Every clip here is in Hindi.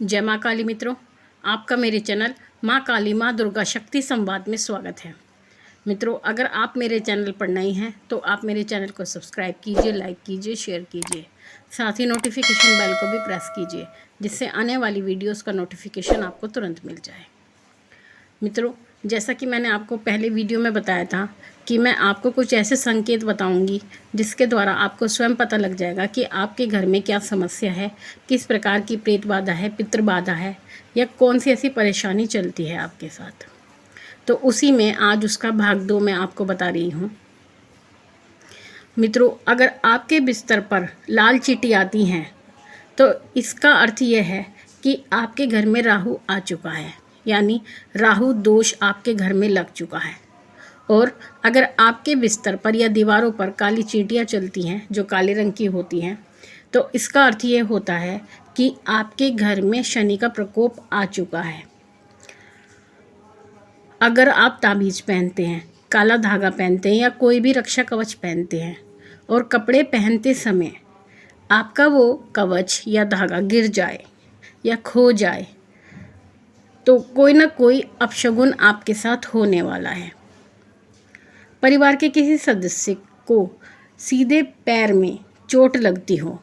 जय माँ काली मित्रों, आपका मेरे चैनल माँ काली माँ दुर्गा शक्ति संवाद में स्वागत है। मित्रों, अगर आप मेरे चैनल पर नए हैं तो आप मेरे चैनल को सब्सक्राइब कीजिए, लाइक कीजिए, शेयर कीजिए। साथ ही नोटिफिकेशन बेल को भी प्रेस कीजिए, जिससे आने वाली वीडियोस का नोटिफिकेशन आपको तुरंत मिल जाए। मित्रों, जैसा कि मैंने आपको पहले वीडियो में बताया था कि मैं आपको कुछ ऐसे संकेत बताऊंगी जिसके द्वारा आपको स्वयं पता लग जाएगा कि आपके घर में क्या समस्या है, किस प्रकार की प्रेत बाधा है, पितृ बाधा है, या कौन सी ऐसी परेशानी चलती है आपके साथ। तो उसी में आज उसका भाग 2 मैं आपको बता रही हूँ। मित्रों, अगर आपके बिस्तर पर लाल चींटी आती हैं तो इसका अर्थ यह है कि आपके घर में राहु आ चुका है, यानी राहु दोष आपके घर में लग चुका है। और अगर आपके बिस्तर पर या दीवारों पर काली चींटियाँ चलती हैं जो काले रंग की होती हैं, तो इसका अर्थ ये होता है कि आपके घर में शनि का प्रकोप आ चुका है। अगर आप ताबीज पहनते हैं, काला धागा पहनते हैं या कोई भी रक्षा कवच पहनते हैं और कपड़े पहनते समय आपका वो कवच या धागा गिर जाए या खो जाए, तो कोई ना कोई अपशगुन आपके साथ होने वाला है। परिवार के किसी सदस्य को सीधे पैर में चोट लगती हो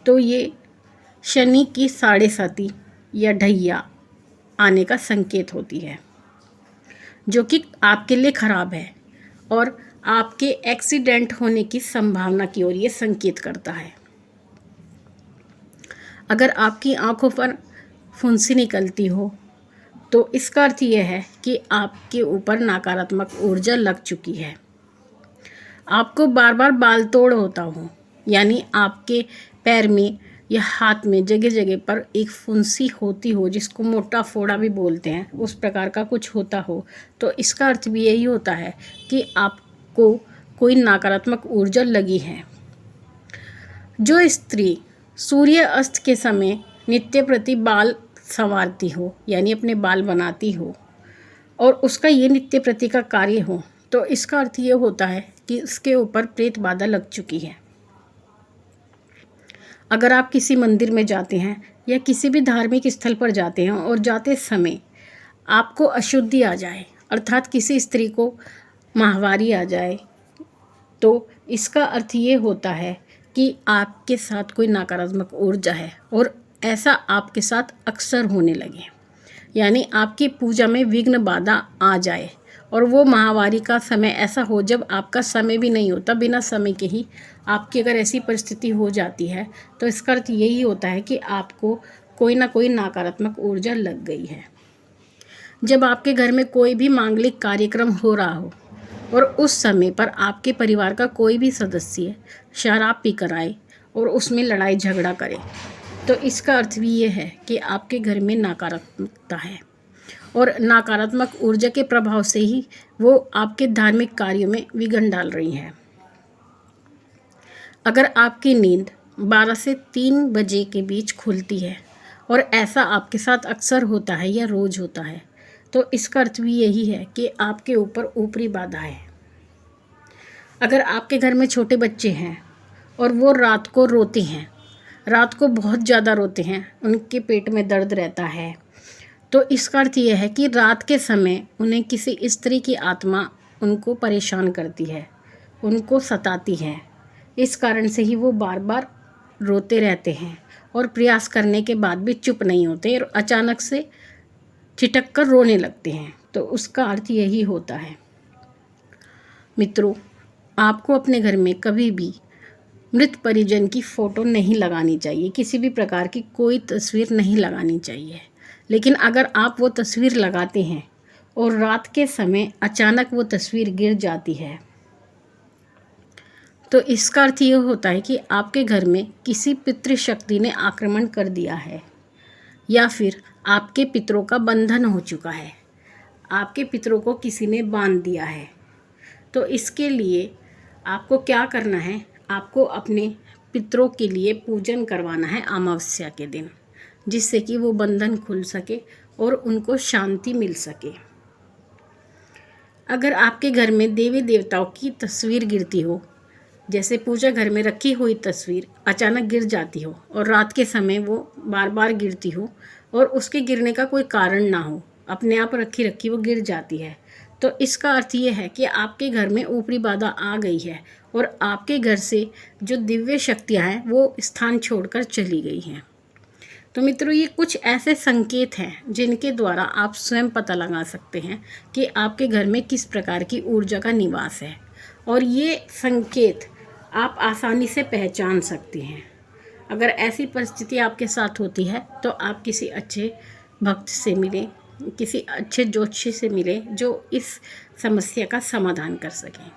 तो ये शनि की साढ़े साती या ढैया आने का संकेत होती है, जो कि आपके लिए खराब है और आपके एक्सीडेंट होने की संभावना की ओर ये संकेत करता है। अगर आपकी आंखों पर फुंसी निकलती हो तो इसका अर्थ यह है कि आपके ऊपर नकारात्मक ऊर्जा लग चुकी है। आपको बार बार बाल तोड़ होता हो, यानी आपके पैर में या हाथ में जगह जगह पर एक फुंसी होती हो, जिसको मोटा फोड़ा भी बोलते हैं, उस प्रकार का कुछ होता हो, तो इसका अर्थ भी यही होता है कि आपको कोई नकारात्मक ऊर्जा लगी है। जो स्त्री सूर्य अस्त के समय नित्य प्रति बाल संवारती हो, यानी अपने बाल बनाती हो, और उसका ये नित्य प्रति का कार्य हो, तो इसका अर्थ ये होता है कि उसके ऊपर प्रेत बाधा लग चुकी है। अगर आप किसी मंदिर में जाते हैं या किसी भी धार्मिक स्थल पर जाते हैं और जाते समय आपको अशुद्धि आ जाए, अर्थात किसी स्त्री को माहवारी आ जाए, तो इसका अर्थ ये होता है कि आपके साथ कोई नकारात्मक ऊर्जा है और ऐसा आपके साथ अक्सर होने लगे, यानी आपकी पूजा में विघ्न बाधा आ जाए। और वो माहवारी का समय ऐसा हो जब आपका समय भी नहीं होता, बिना समय के ही आपकी अगर ऐसी परिस्थिति हो जाती है, तो इसका अर्थ यही होता है कि आपको कोई ना कोई नकारात्मक ऊर्जा लग गई है। जब आपके घर में कोई भी मांगलिक कार्यक्रम हो रहा हो और उस समय पर आपके परिवार का कोई भी सदस्य शराब पीकर आए और उसमें लड़ाई झगड़ा करे, तो इसका अर्थ भी ये है कि आपके घर में नकारात्मकता है और नकारात्मक ऊर्जा के प्रभाव से ही वो आपके धार्मिक कार्यों में विघ्न डाल रही है। अगर आपकी नींद 12 से 3 बजे के बीच खुलती है और ऐसा आपके साथ अक्सर होता है या रोज होता है, तो इसका अर्थ भी यही है कि आपके ऊपर ऊपरी बाधा है। अगर आपके घर में छोटे बच्चे हैं और वो रात को रोते हैं, रात को बहुत ज़्यादा रोते हैं, उनके पेट में दर्द रहता है, तो इसका अर्थ यह है कि रात के समय उन्हें किसी स्त्री की आत्मा उनको परेशान करती है, उनको सताती है। इस कारण से ही वो बार बार रोते रहते हैं और प्रयास करने के बाद भी चुप नहीं होते और अचानक से छिटक कर रोने लगते हैं, तो उसका अर्थ यही होता है। मित्रों, आपको अपने घर में कभी भी मृत परिजन की फ़ोटो नहीं लगानी चाहिए, किसी भी प्रकार की कोई तस्वीर नहीं लगानी चाहिए। लेकिन अगर आप वो तस्वीर लगाते हैं और रात के समय अचानक वो तस्वीर गिर जाती है, तो इसका अर्थ ये होता है कि आपके घर में किसी पितृशक्ति ने आक्रमण कर दिया है या फिर आपके पितरों का बंधन हो चुका है, आपके पितरों को किसी ने बांध दिया है। तो इसके लिए आपको क्या करना है, आपको अपने पितरों के लिए पूजन करवाना है अमावस्या के दिन, जिससे कि वो बंधन खुल सके और उनको शांति मिल सके। अगर आपके घर में देवी देवताओं की तस्वीर गिरती हो, जैसे पूजा घर में रखी हुई तस्वीर अचानक गिर जाती हो और रात के समय वो बार बार गिरती हो और उसके गिरने का कोई कारण ना हो, अपने आप रखी रखी वो गिर जाती है, तो इसका अर्थ ये है कि आपके घर में ऊपरी बाधा आ गई है और आपके घर से जो दिव्य शक्तियाँ हैं वो स्थान छोड़कर चली गई हैं। तो मित्रों, ये कुछ ऐसे संकेत हैं जिनके द्वारा आप स्वयं पता लगा सकते हैं कि आपके घर में किस प्रकार की ऊर्जा का निवास है, और ये संकेत आप आसानी से पहचान सकते हैं। अगर ऐसी परिस्थिति आपके साथ होती है तो आप किसी अच्छे भक्त से मिलें, किसी अच्छे ज्योतिषी से मिलें जो इस समस्या का समाधान कर सकें।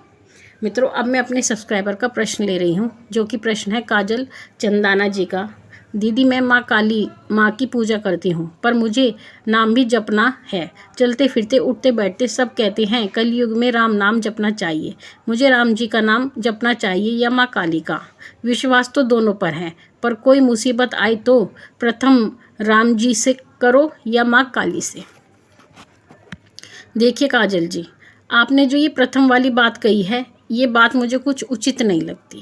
मित्रों, अब मैं अपने सब्सक्राइबर का प्रश्न ले रही हूँ, जो कि प्रश्न है काजल चंदाना जी का। दीदी, मैं माँ काली माँ की पूजा करती हूँ, पर मुझे नाम भी जपना है। चलते फिरते उठते बैठते सब कहते हैं कलयुग में राम नाम जपना चाहिए। मुझे राम जी का नाम जपना चाहिए या माँ काली का? विश्वास तो दोनों पर है, पर कोई मुसीबत आई तो प्रथम राम जी से करो या माँ काली से? देखिए काजल जी, आपने जो ये प्रथम वाली बात कही है, ये बात मुझे कुछ उचित नहीं लगती,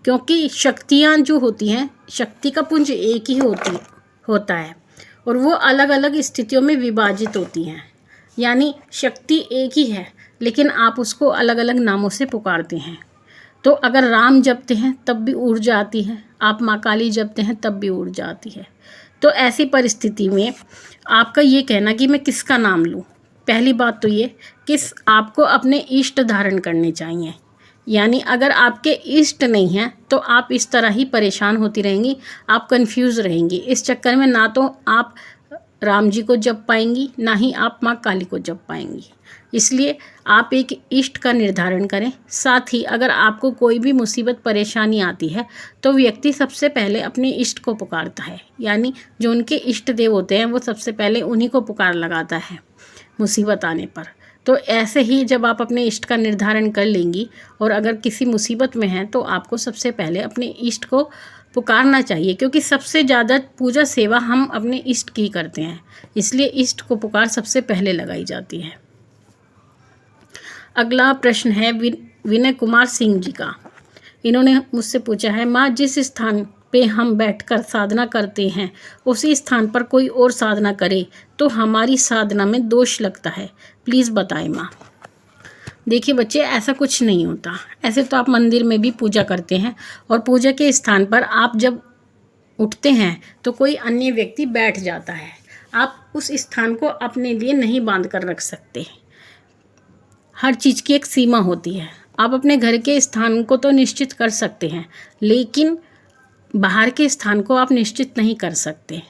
क्योंकि शक्तियाँ जो होती हैं, शक्ति का पुंज एक ही होता है और वो अलग अलग स्थितियों में विभाजित होती हैं। यानी शक्ति एक ही है, लेकिन आप उसको अलग अलग नामों से पुकारते हैं। तो अगर राम जपते हैं तब भी ऊर्जा आती है, आप माँ काली जपते हैं तब भी ऊर्जा आती है। तो ऐसी परिस्थिति में आपका ये कहना कि मैं किसका नाम लूँ, पहली बात तो ये कि आपको अपने इष्ट धारण करने चाहिए। यानी अगर आपके इष्ट नहीं हैं तो आप इस तरह ही परेशान होती रहेंगी, आप कंफ्यूज रहेंगी। इस चक्कर में ना तो आप राम जी को जप पाएंगी, ना ही आप माँ काली को जप पाएंगी। इसलिए आप एक इष्ट का निर्धारण करें। साथ ही अगर आपको कोई भी मुसीबत परेशानी आती है तो व्यक्ति सबसे पहले अपने इष्ट को पुकारता है, यानी जो उनके इष्ट देव होते हैं वो सबसे पहले उन्हीं को पुकार लगाता है मुसीबत आने पर। तो ऐसे ही जब आप अपने इष्ट का निर्धारण कर लेंगी और अगर किसी मुसीबत में हैं तो आपको सबसे पहले अपने इष्ट को पुकारना चाहिए, क्योंकि सबसे ज़्यादा पूजा सेवा हम अपने इष्ट की करते हैं, इसलिए इष्ट को पुकार सबसे पहले लगाई जाती है। अगला प्रश्न है विनय कुमार सिंह जी का। इन्होंने मुझसे पूछा है, माँ जिस स्थान पे हम बैठकर साधना करते हैं उसी स्थान पर कोई और साधना करे तो हमारी साधना में दोष लगता है, प्लीज़ बताएं माँ। देखिए बच्चे, ऐसा कुछ नहीं होता। ऐसे तो आप मंदिर में भी पूजा करते हैं और पूजा के स्थान पर आप जब उठते हैं तो कोई अन्य व्यक्ति बैठ जाता है। आप उस स्थान को अपने लिए नहीं बांध कर रख सकते। हर चीज़ की एक सीमा होती है। आप अपने घर के स्थान को तो निश्चित कर सकते हैं, लेकिन बाहर के स्थान को आप निश्चित नहीं कर सकते।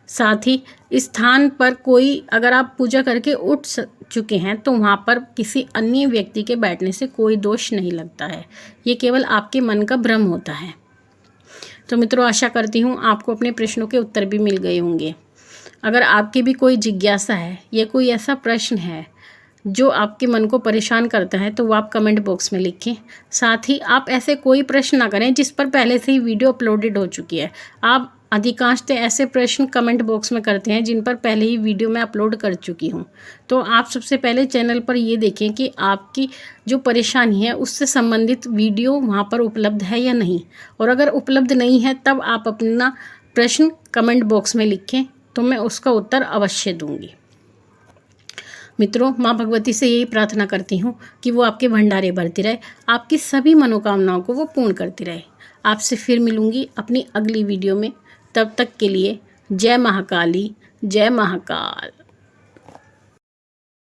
साथ ही स्थान पर कोई अगर आप पूजा करके उठ चुके हैं तो वहाँ पर किसी अन्य व्यक्ति के बैठने से कोई दोष नहीं लगता है। ये केवल आपके मन का भ्रम होता है। तो मित्रों, आशा करती हूँ आपको अपने प्रश्नों के उत्तर भी मिल गए होंगे। अगर आपकी भी कोई जिज्ञासा है या कोई ऐसा प्रश्न है जो आपके मन को परेशान करता है तो वो आप कमेंट बॉक्स में लिखें। साथ ही आप ऐसे कोई प्रश्न ना करें जिस पर पहले से ही वीडियो अपलोडेड हो चुकी है। आप अधिकांशतः ऐसे प्रश्न कमेंट बॉक्स में करते हैं जिन पर पहले ही वीडियो मैं अपलोड कर चुकी हूं। तो आप सबसे पहले चैनल पर ये देखें कि आपकी जो परेशानी है उससे संबंधित वीडियो वहां पर उपलब्ध है या नहीं, और अगर उपलब्ध नहीं है तब आप अपना प्रश्न कमेंट बॉक्स में लिखें तो मैं उसका उत्तर अवश्य दूंगी। मित्रों, माँ भगवती से यही प्रार्थना करती हूँ कि वो आपके भंडारे भरती रहे, आपकी सभी मनोकामनाओं को वो पूर्ण करती रहे। आपसे फिर मिलूँगी अपनी अगली वीडियो में। तब तक के लिए जय महाकाली, जय महाकाल।